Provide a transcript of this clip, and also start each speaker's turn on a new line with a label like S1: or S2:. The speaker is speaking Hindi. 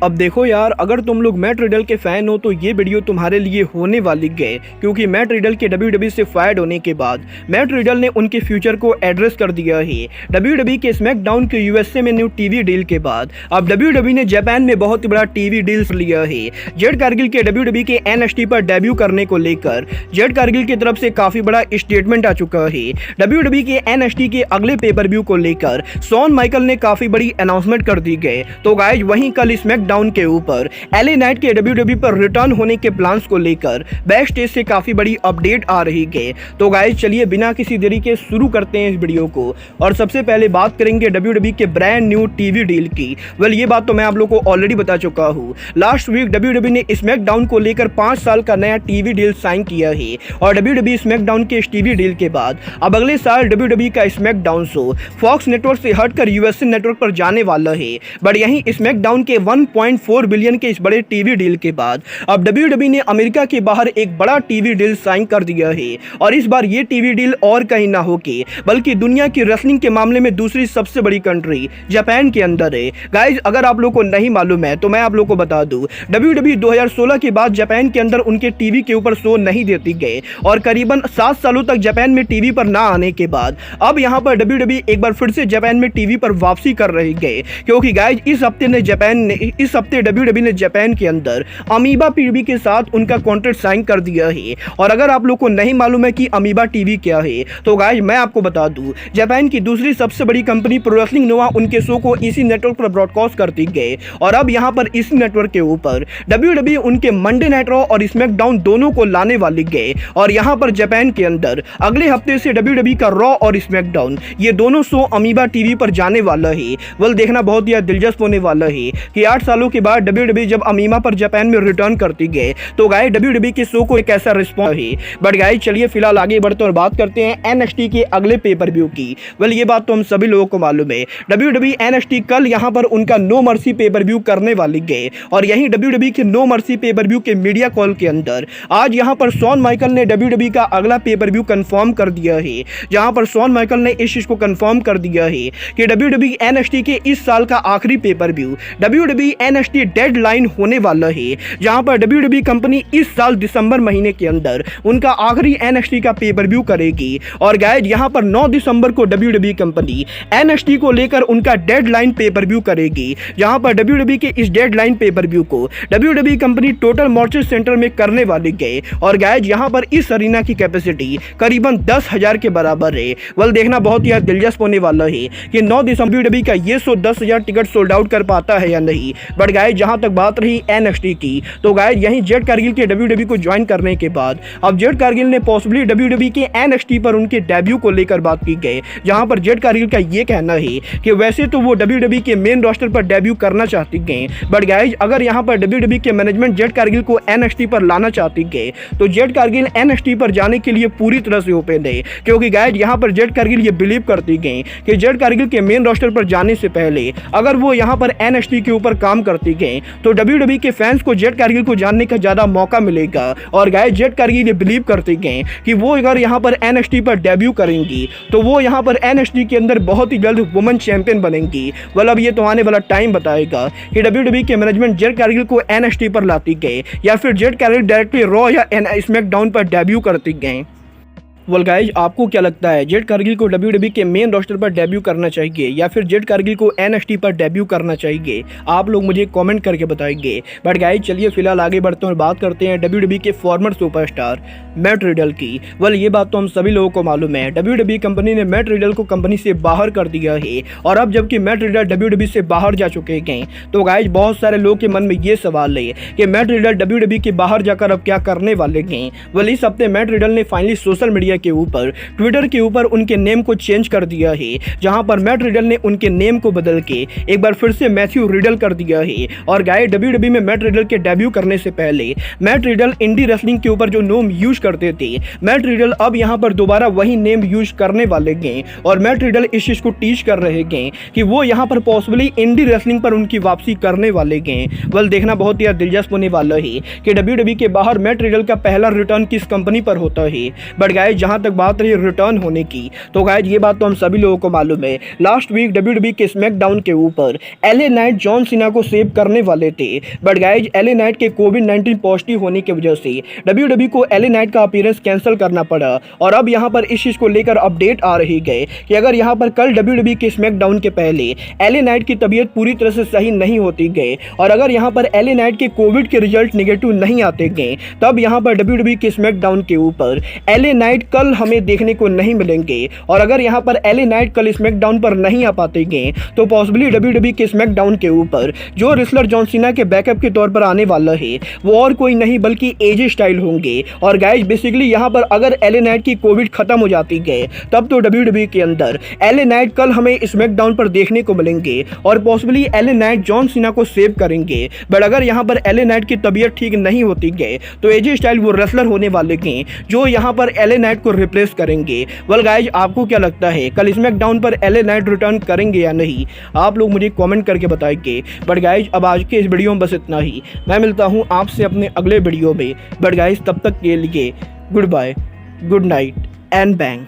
S1: अब देखो यार, अगर तुम लोग मैट रिडल के फैन हो तो ये वीडियो तुम्हारे लिए होने वाली है, क्योंकि मैट रिडल के WWE से फायर्ड होने के बाद मैट रिडल ने उनके फ्यूचर को एड्रेस कर दिया है। WWE के स्मैकडाउन के यूएसए में न्यू टीवी डील के बाद अब WWE ने जापान में बहुत बड़ा टीवी डील लिया है। जेड कारगिल के WWE के NXT पर डेब्यू करने को लेकर जेड कारगिल की तरफ से काफी बड़ा स्टेटमेंट आ चुका है। WWE के NXT के अगले पेपर व्यू को लेकर शॉन माइकल ने काफी बड़ी अनाउंसमेंट कर दी गई। तो गाइज वहीं कल स्मैकडाउन के ऊपर LA नाइट के WWE पर रिटर्न होने के प्लान्स को लेकर बैक स्टेज से काफी बड़ी अपडेट आ रही है। तो गाइज चलिए बिना किसी देरी के शुरू करते हैं इस वीडियो को, और सबसे पहले बात करेंगे WWE के ब्रांड न्यू टीवी डील की। वेल ये बात तो मैं आप लोग को ऑलरेडी बता चुका हूँ। लास्ट वीक WWE ने स्मैकडाउन को लेकर 5 साल का नया टीवी डील साइन किया है, और WWE स्मैकडाउन के इस टीवी डील के बाद अब अगले साल WWE का स्मैकडाउन शो फॉक्स नेटवर्क से हटकर यूएसए नेटवर्क पर जाने वाला है। बट यहीं स्मैकडाउन के 1.4 बिलियन के इस बड़े टीवी डील के बाद अब WWE ने अमेरिका के बाहर एक बड़ा टीवी डील साइन कर दिया है, और इस बार ये टीवी डील और कहीं ना होके बल्कि दुनिया की रेसलिंग के मामले में दूसरी सबसे बड़ी कंट्री जापान के अंदर है। गाइज अगर आप लोग को नहीं मालूम है तो मैं आप लोग को बता दूं, WWE 2016 के बाद जापान के अंदर उनके टीवी के ऊपर शो नहीं देती गए, और करीबन 7 सालों तक जापान में टीवी पर ना आने के बाद अब यहां पर WWE एक बार फिर से जापान में टीवी पर वापसी कर रही है, क्योंकि गाइज इस हफ्ते WWE ने जापान के अंदर अमीबा टीवी के साथ उनका कॉन्ट्रैक्ट साइन कर दिया है। और अगर आप लोग को नहीं मालूम है कि अमीबा टीवी क्या है तो गाइज मैं आपको बता दूं, जापान की दूसरी सबसे बड़ी कंपनी प्रो रेसलिंग नोवा उनके शो को इसी नेटवर्क पर ब्रॉडकास्ट करती गई, और अब यहां पर इसी नेटवर्क के ऊपर WWE उनके मंडे नाइट रॉ और स्मैकडाउन दोनों को लाने वाली गए, और यहां पर जापान के अंदर अगले हफ्ते से WWE का रॉ और स्मैकडाउन ये दोनों शो अमीबा टीवी पर जाने वाला है। वेल देखना बहुत ही दिलचस्प होने वाला है कि 8 सालों के बाद WWE जब अमीबा पर जापान में रिटर्न करती गए तो गाइस WWE के शो को एक ऐसा रिस्पॉन्स है। बट गाइस चलिए फिलहाल आगे बढ़ते और बात करते हैं NXT के अगले पेपर व्यू की। वेल ये बात तो हम सभी लोगों को मालूम है, WWE NXT कल यहां पर उनका नो मर्सी पेपर व्यू करने वाली गए, और यहीं WWE के नो मर्सी पेपर व्यू के मीडिया कॉल के अंदर आज यहां पर शॉन माइकल ने WWE का अगला पेपर व्यू कंफर्म कर दिया है, जहां पर शॉन माइकल ने इस चीज को कंफर्म कर दिया है कि WWE NXT के इस साल का आखिरी pay per view WWE NXT deadline होने वाला है, जहां पर WWE कंपनी इस साल दिसंबर महीने के अंदर उनका आखिरी NXT का पेपर व्यू करेगी। और गाइस यहां पर 9 दिसंबर को WWE कंपनी NXT को लेकर उनका डेडलाइन पेपर व्यू करेगी, जहां पर WWE के इस डेडलाइन पेपर व्यू को WWE कंपनी टोटल मॉर्चर सेंटर में करने वाली गए, और गाइस यहां पर इस अरीना की कैपेसिटी करीबन 10,000 के बराबर है। वेल देखना बहुत ही दिलचस्प होने वाला है कि 9 दिसंबर WWE का ये शो 10,000 टिकट सोल्ड आउट कर पाता है या नहीं। बट गाइस जहां तक बात रही NXT की, तो गाइस यहीं जेड कारगिल के WWE को ज्वाइन करने के बाद अब जेड कारगिल ने पॉसिबली WWE के NXT पर उनके डेब्यू को लेकर बात की गई, जहां पर जेड कारगिल का ये कहना है कि वैसे तो वो WWE के मेन रोस्टर पर डेब्यू करना चाहती गए, बट गाइस अगर यहां पर WWE के मैनेजमेंट जेड कारगिल को NXT पर लाना चाहती गए तो जेड कारगिल NXT पर जाने के लिए पूरी तरह से ओपन है, क्योंकि गाइस यहां पर जेड कारगिल ये बिलीव करती गई कि जेड कारगिल के मेन रोस्टर पर जाने से पहले अगर वो यहां पर NXT के ऊपर काम करती गए तो WWE के फैंस को जेड कारगिल को जानने का ज्यादा मौका मिलेगा। और गाइस जेड कारगिल ये बिलीव करते गए कि वो अगर यहां पर NXT पर डेब्यू करेंगी तो वो यहां पर NXT के अंदर बहुत ही जल्द वुमेन चैंपियन बनेंगी। well अब ये तो आने वाला टाइम बताएगा कि WWE के मैनेजमेंट जेड कारगिल को NXT पर लाती गए या फिर जेड कारगिल डायरेक्टली रॉ या स्मैकडाउन पर डेब्यू करती गए। वेल गाइज आपको क्या लगता है, जेड कारगिल को WWE के मेन रोस्टर पर डेब्यू करना चाहिए या फिर जेड कारगिल को NXT पर डेब्यू करना चाहिए? आप लोग मुझे कमेंट करके बताएंगे। बट गाइज चलिए फिलहाल आगे बढ़ते हैं और बात करते हैं WWE के फॉर्मर सुपरस्टार मैट रिडल की। वेल ये बात तो हम सभी लोगों को मालूम है, WWE कंपनी ने मैट रिडल को कंपनी से बाहर कर दिया है, और अब जबकि मैट रिडल WWE से बाहर जा चुके हैं तो गाइज बहुत सारे लोगों के मन में ये सवाल है कि मैट रिडल WWE के बाहर जाकर अब क्या करने वाले हैं। वेल इस हफ्ते मैट रिडल ने फाइनली सोशल मीडिया के ऊपर ट्विटर के ऊपर उनके नेम को चेंज कर दिया है, जहां पर मैट रिडल ने उनके नेम को बदल के एक बार फिर से मैथ्यू रिडल कर दिया है। और गाइस WWE में मैट रिडल के डेब्यू करने से पहले मैट रिडल इंडी रेसलिंग के ऊपर जो नेम यूज करते थे, मैट रिडल अब यहां पर दोबारा वही नेम यूज करने वाले हैं, और मैट रिडल इस चीज को टीच कर रहे हैं कि वो यहां पर पॉसिबली इंडी रेसलिंग पर उनकी वापसी करने वाले हैं। वेल देखना बहुत ही दिलचस्प होने वाला है कि WWE के बाहर मैट रिडल का पहला रिटर्न किस कंपनी पर होता है। बट गाइस जहां तक बात रही रिटर्न होने की, तो गाइज ये बात तो हम सभी लोगों को मालूम है। लास्ट वीक WWE के स्मैकडाउन के ऊपर LA नाइट जॉन सीना को सेव करने वाले थे, बट गाइज LA नाइट के कोविड-19 पॉजिटिव होने की वजह से WWE को LA नाइट का अपीयरेंस कैंसिल करना पड़ा। और अब यहां पर इस चीज को लेकर अपडेट आ रही है कि अगर यहां पर कल WWE के स्मैकडाउन के पहले LA नाइट की तबीयत पूरी तरह से सही नहीं होती गए और अगर यहां पर LA नाइट के कोविड के रिजल्ट नेगेटिव नहीं आते गए, तब यहां पर WWE के स्मैकडाउन के ऊपर LA नाइट कल हमें देखने को नहीं मिलेंगे। और अगर यहां पर LA नाइट कल स्मैकडाउन पर नहीं आ पाते गए तो पॉसिबली WWE के स्मैकडाउन के ऊपर जो रेसलर जॉन सीना के बैकअप के तौर पर आने वाला है वो और कोई नहीं बल्कि AJ स्टाइल होंगे। और गाइज बेसिकली यहां पर अगर LA नाइट की कोविड खत्म हो जाती गए तब तो WWE के अंदर LA नाइट कल हमें स्मैकडाउन पर देखने को मिलेंगे और possibly LA night John Cena को सेव करेंगे। बट अगर यहां पर LA नाइट की तबीयत ठीक नहीं होती गए तो AJ स्टाइल वो रेसलर होने वाले हैं जो यहां पर LA नाइट को रिप्लेस करेंगे। वेल गाइज आपको क्या लगता है कल स्मैकडाउन पर LA नाइट रिटर्न करेंगे या नहीं? आप लोग मुझे कमेंट करके बताएंगे। बट गाइज अब आज के इस वीडियो में बस इतना ही। मैं मिलता हूं आपसे अपने अगले वीडियो में। बट गाइज तब तक के लिए goodbye, good night and bang.